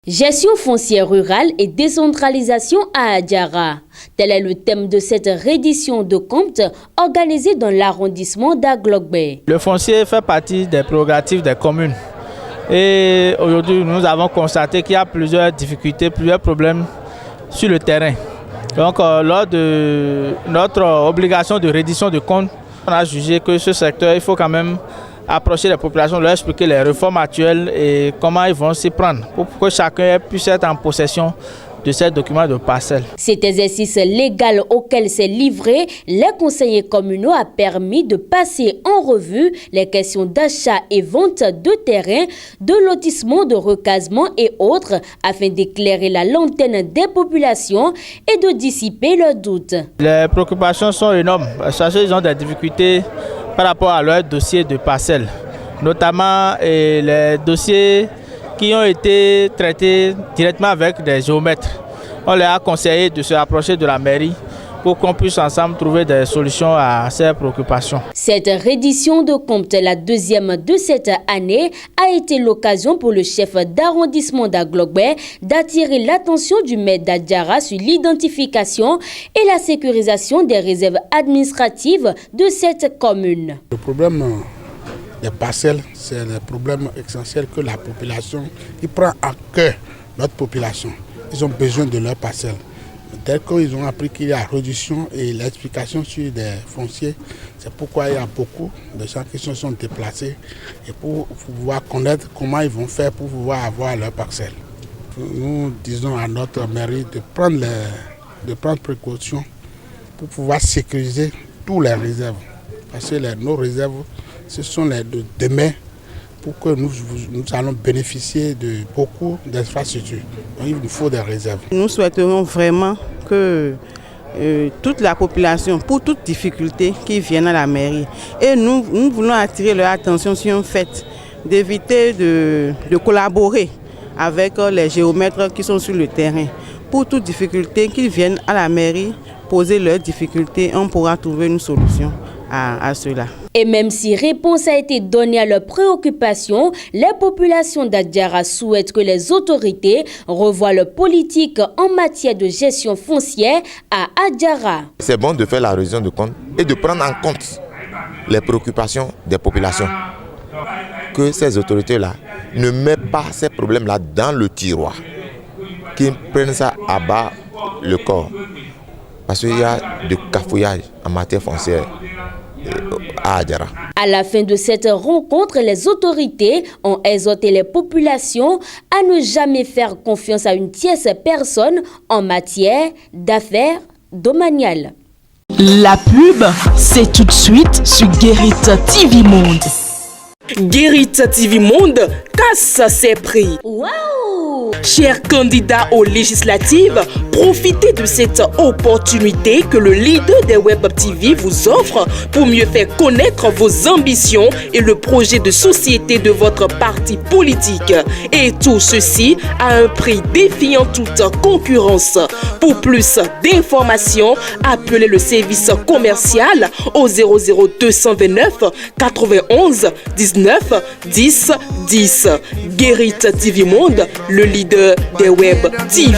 Gestion foncière rurale et décentralisation à Adjara. Tel est le thème de cette reddition de comptes organisée dans l'arrondissement d'Aglogbé. Le foncier fait partie des prérogatives des communes. Et aujourd'hui, nous avons constaté qu'il y a plusieurs difficultés, plusieurs problèmes sur le terrain. Donc, lors de notre obligation de reddition de comptes, on a jugé que ce secteur, il faut quand même approcher les populations, leur expliquer les réformes actuelles et comment ils vont s'y prendre pour que chacun puisse être en possession de ces documents de parcelle. Cet exercice légal auquel s'est livré les conseillers communaux a permis de passer en revue les questions d'achat et vente de terrain, de lotissement, de recasement et autres afin d'éclairer la lanterne des populations et de dissiper leurs doutes. Les préoccupations sont énormes parce qu'ils ont des difficultés par rapport à leur dossier de parcelle, notamment les dossiers qui ont été traités directement avec des géomètres. On leur a conseillé de se rapprocher de la mairie pour qu'on puisse ensemble trouver des solutions à ces préoccupations. Cette reddition de comptes, la deuxième de cette année, a été l'occasion pour le chef d'arrondissement d'Aglogbé d'attirer l'attention du maire d'Adjara sur l'identification et la sécurisation des réserves administratives de cette commune. Le problème des parcelles, c'est le problème essentiel que la population prend à cœur, notre population. Ils ont besoin de leurs parcelles. Dès qu'ils ont appris qu'il y a réduction et l'explication sur des fonciers, c'est pourquoi il y a beaucoup de gens qui se sont déplacés et pour pouvoir connaître comment ils vont faire pour pouvoir avoir leurs parcelles. Nous disons à notre mairie de prendre précaution pour pouvoir sécuriser tous les réserves. Parce que nos réserves, ce sont les de demain pour que nous allons bénéficier de beaucoup d'infrastructures. Donc il nous faut des réserves. Nous souhaiterions vraiment que toute la population, pour toute difficulté, qui viennent à la mairie. Et nous voulons attirer leur attention sur un fait, d'éviter de collaborer avec les géomètres qui sont sur le terrain. Pour toute difficulté, qu'ils viennent à la mairie poser leurs difficultés, on pourra trouver une solution à cela. Et même si réponse a été donnée à leurs préoccupations, les populations d'Adjara souhaitent que les autorités revoient leur politique en matière de gestion foncière à Adjara. C'est bon de faire la reddition de comptes et de prendre en compte les préoccupations des populations. Que ces autorités-là ne mettent pas ces problèmes-là dans le tiroir, qu'ils prennent ça à bas le corps. Parce qu'il y a du cafouillage en matière foncière à Adjara. À la fin de cette rencontre, les autorités ont exhorté les populations à ne jamais faire confiance à une tierce personne en matière d'affaires domaniales. La pub, c'est tout de suite sur Guérit TV Monde. Guérit TV Monde casse ses prix. Waouh! Chers candidats aux législatives, profitez de cette opportunité que le leader des Web TV vous offre pour mieux faire connaître vos ambitions et le projet de société de votre parti politique. Et tout ceci à un prix défiant toute concurrence. Pour plus d'informations, appelez le service commercial au 00229 91 19 10 10. Guérit TV Monde, le leader des Web TV.